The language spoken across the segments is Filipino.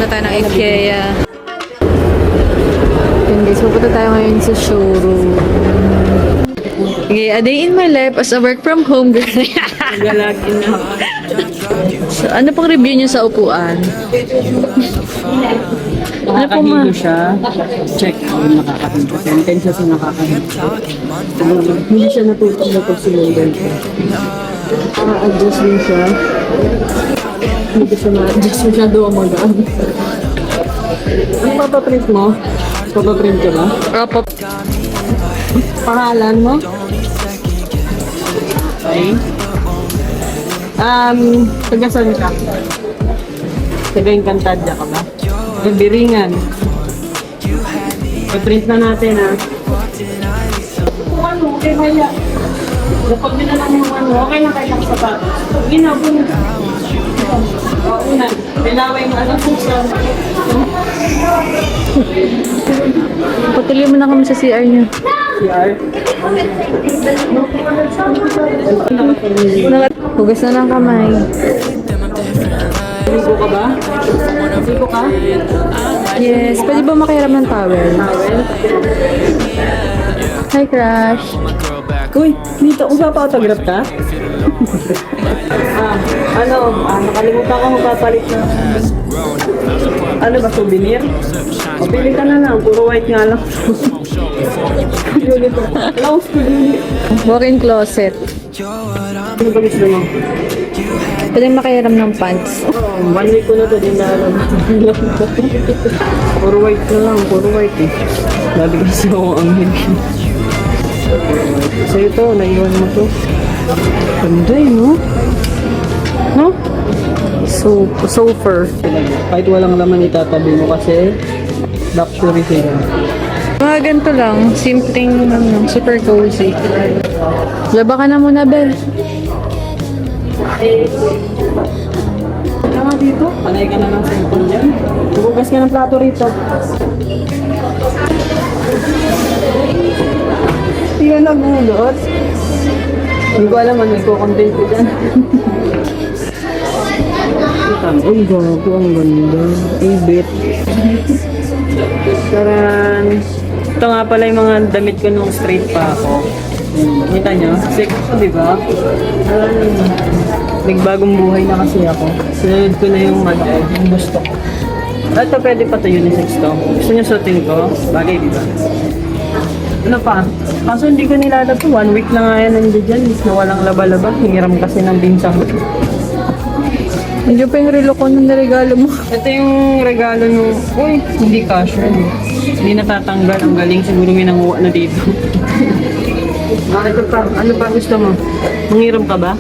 Na tayo ng IKEA. Yun guys, pupunta tayo ngayon sa showroom. Okay, a day in my life as a work from home girl. Galagin na. So, ano pong review niyo sa upuan? Nakakahilo siya. Check kung nakakahilo. Sentence siya sa nakakahilo. Hindi siya natutulog pag sinundan ko. Naka-adjust din siya. Hindi ko siya ma-adjust. Masyado ang magaan. Ano papaprint mo? Papaprint ka ba? Opo. Pangalan mo? Okay. Tagasan ka? Taga-Encantadja ka ba? Biringan. I-print na natin ha. Ano, okay kaya? Kapag din na lang yung ano, okay na kayo ng sapatos. Ginawa na. Una, pinaway mo ano kung sa... Patuloy mo na kami sa CR niyo. CR? Hugas na lang kamay. Ligo ka ba? Ligo ka? Yes, pwede ba makiram ng towel? Towel? Hi, Crush. Uy, dito, autograph ka? Nakalimutan ko magpapalit na. Ano ba, souvenir? O, pili ka na lang, puro white nga lang. Lounge ko din. Walk-in closet. Ano ba gusto mo? Pwede makiram ng pants. Oh, 1 week ko na to, din na alam. Puro white na lang, puro white eh. Sabi kasi ako ang hindi. So ito, naiwan mo to. Ganda eh, no? No? Sofa. Kahit walang laman itatabi mo kasi luxury sila. Mga ganito lang. Simpleng, super cozy. Laba ka na muna, Bel. Tama dito, panay ka na ng cellphone dyan. Bubugas ka ng plato rito. Hindi ka nagmulot. Hindi ko alam ano, iko-content ko dyan. Uy, gago, ang ganda. Ibit. Taran. Ito nga pala yung mga damit ko nung straight pa ako. Kita nyo? Sexy, di ba? Nagbagong buhay na kasi ako. Sunod ko na yung yung gusto ko. Ito pwede pa to unisex to. Gusto nyo suotin ko? Bagay, di ba? Ano pa? Kaso hindi ko nilalab to. 1 week lang nga yan nandiyan dyan. Na walang laba-laba. Hingiram kasi ng binsang. Medyo pa yung relo ko nung regalo mo. Ito yung regalo nung... Uy, hindi casual. Hindi natatanggal. Ang galing. Siguro may nanguha na dito. Ito pa. Ano pa gusto mo? Mangiram ka ba?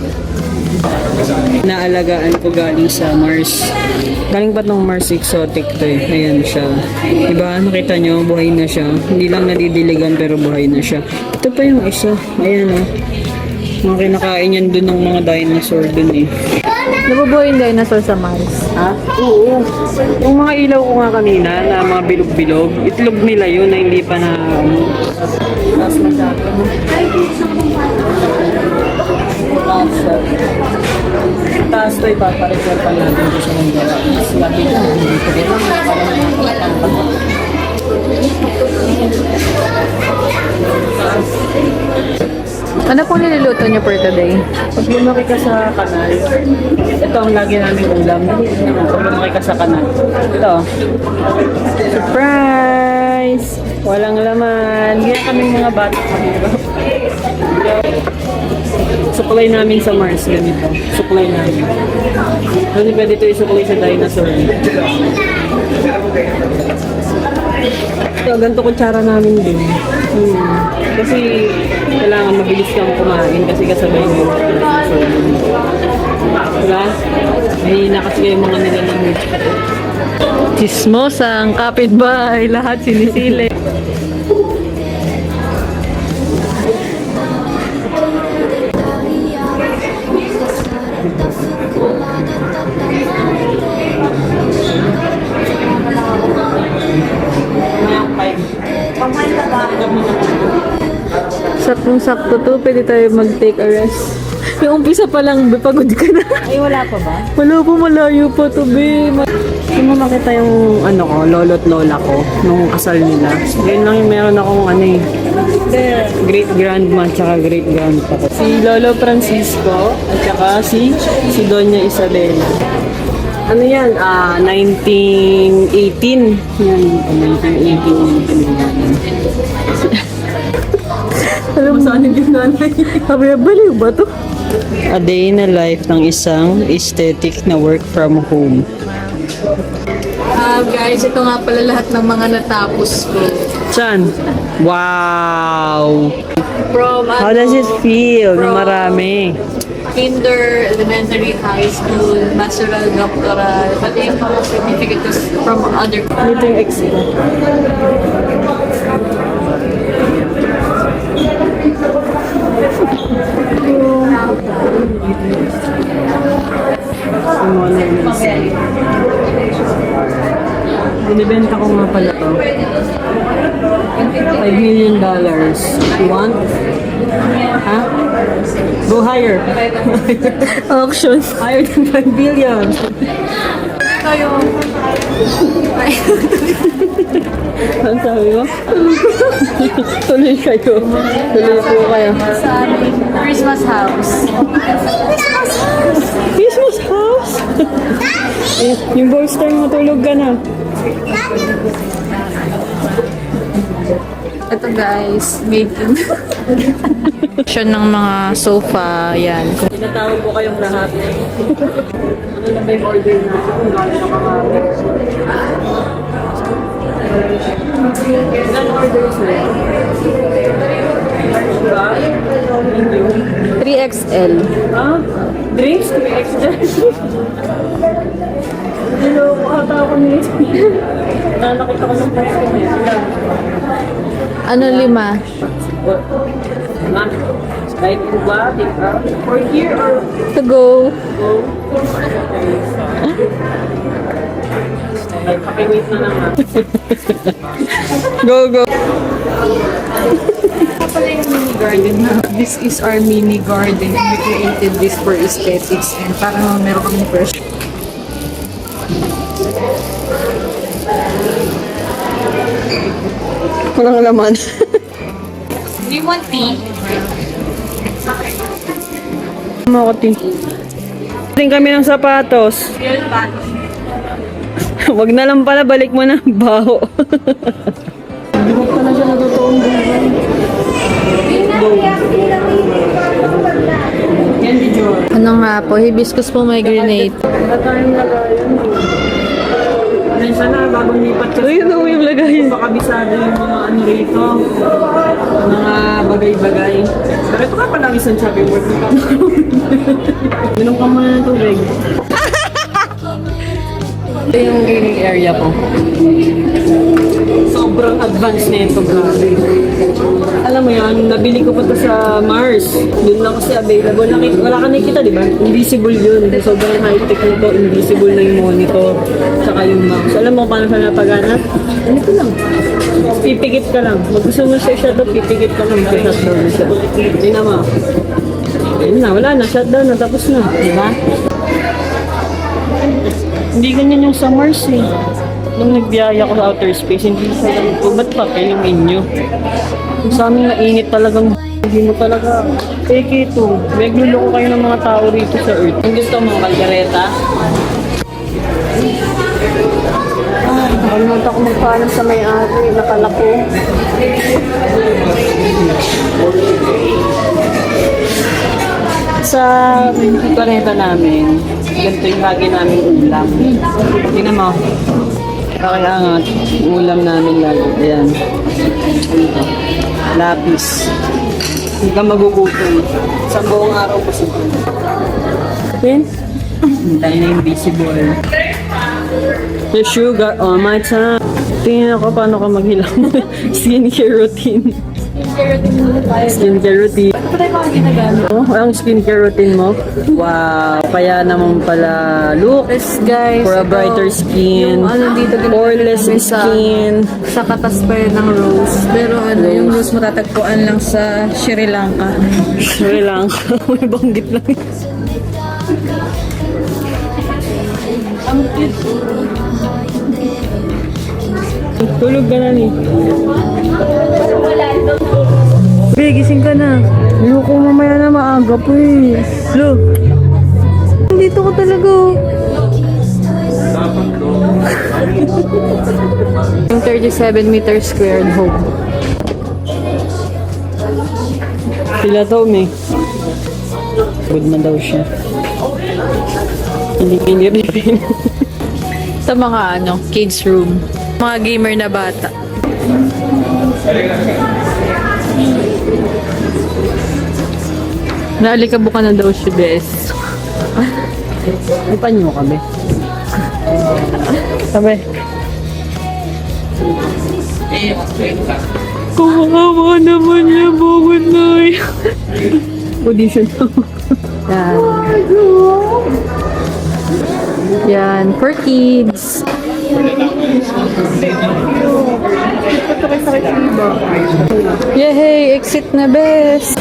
Naalagaan ko galing sa Mars. Galing pa tong Mars Exotic to eh. Ayan siya. Diba? Nakita nyo, buhay na siya. Hindi lang nadidiligan pero buhay na siya. Ito pa yung isa. Ayan oh. Mga kinakain yan dun ng mga dinosaur dun eh. Nabubuhay yung dinosaur sa Mars. Ha? Oo. Yung mga ilaw ko nga kanina na mga bilog-bilog, itlog nila yun na hindi pa na... Taas masyado. Taas to ipaparefer pa natin ko sa mga mas lagi na hindi ko din Ano pong niluluto niyo for today? pag lumaki ka sa kanal, ito ang lagi namin ulam. Pag lumaki ka sa kanal. Ito. Surprise! Walang laman. Ganyan kaming mga bata mahirap. Suklay namin sa Mars, ganito. Suklay namin. Kasi pwede ito isuklay sa dinosaur. Ito, ganito kutsara namin din. Kasi kailangan mabilis kang kumain kasi kasabay mo yung dinosaur. Diba? May nakas kayo mga nilalamig. Chismosang, kapitbahay, lahat sinisili. Saktong-sakto to, pwede tayo mag-take a rest. Yung umpisa pa lang, be, pagod ka na. Ay, wala pa ba? Wala pa, malayo pa to, be. mo makita yung ano ko, lolo't lola ko nung kasal nila. Ngayon lang yung meron akong ano eh, great grandma tsaka great grandpa ko. Si Lolo Francisco at saka si Doña Isabela. Ano yan? 1918. Yan, 1918. Alam mo saan yung nanay? Sabi na, baliw ba to? A day in a life ng isang aesthetic na work from home. Guys, ito nga pala lahat ng mga natapos ko. Chan? Wow! From, How does it feel na marami? Kinder, elementary, high school, masteral, doctoral, pati yung mga certificates from other. Ito yung Excel. Binibenta ko nga pala to. $5 million. You want? Ha? Go higher. Auction. Higher than 5 billion. Ito yung... Ano sabi mo? Tuloy kayo. Tuloy po kayo. Sa aming Christmas house. Christmas house? Yung bolster mo, tulog ka na. Ito guys, made in. Siya ng mga sofa, yan. Tinatawag ko kayong lahat. Ano na ba yung order na? Kung gano'n siya kakami. Ilan orders na? 3XL. Ah? Drinks? 3 extra? Hello, ata ako nito. Nakita ko ng price ko niya. Ano, 5? Ma, like what? For here or To go. ay, pakiwait na lang ha. Go, go. This is our mini garden. We created this for aesthetics and parang meron kami fresh. Walang laman. Do you want tea? Makotin. Tingin kami ng sapatos. Wag na lang pala, balik mo na. Baho. Hindi mo pala siya natutuong buhay. Yan, video. Ano nga po, hibiscus po may grenade. Wala tayong lagayan. Minsan na, bagong lipat kasi. Uy, ano yung lagayan? Baka bisado yung mga ano rito. Mga bagay-bagay. Pero ito ka pa lang isang shopping work nito. Minum ka muna ng tubig. Ito yung gaming area ko. Sobrang advanced na ito, grabe. Alam mo yan, nabili ko pa ito sa Mars. Doon lang kasi available. Wala ka nakikita, di ba? Invisible yun. Sobrang high-tech nito. Invisible na yung monitor. Tsaka yung mouse. Alam mo paano siya napagana? Ganito lang. Pipikit ka lang. Mag-gusto mo siya shutdown, pipikit ka lang. Shutdown na siya. Hindi na ma. Ayun na, wala na. Shutdown na. Tapos na. Di ba? Hindi ganyan yung sa Mars eh. Nung nagbiyaya ko sa outer space, hindi sa ganito. Ba't papel yung menu? Kung sa amin mainit talagang hindi mo talaga. Take ito. Nagluloko kayo ng mga tao rito sa Earth. Kung gusto mo, kaldereta. Ay, nakalimutan ako magpaalam sa may-ari. Nakalako. Sa planeta namin, ganito yung lagi namin ulam. Tingnan mo. Pakiangat. Ulam namin lagi. Ayan. Lapis. Hindi ka magugutom. Sa buong araw ko sa Pin? Tayo na invisible. The sugar on my tongue. Tingnan ako paano ka maghilang. Skincare routine. Skincare routine. Oh, ang skincare routine mo? Wow, kaya naman pala look Yes, guys. for a brighter skin, Yung ano dito, poreless ginagawa sa- skin. Sa katas pa yun ng rose. Pero ano, yung rose matatagpuan lang sa Sri Lanka. Sri Lanka. May banggit lang. Ang cute. Tulog ka na ni. Be, gising ka na. Ayoko mamaya na maaga po eh. Lo. Dito ko talaga. Yung 37 meters squared home. Sila daw may. Good na daw siya. Hindi rin. Sa mga kids room. Mga gamer na bata. Naalikabukan na daw siya, bes. May panyo kami. Sabi. Kumakawa naman niya, bukod na Audition to. Yan. Yan, for kids. Yay! Exit na, bes!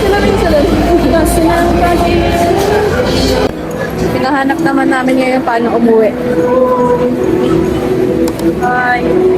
Pinahanap naman namin ngayon paano umuwi. Bye!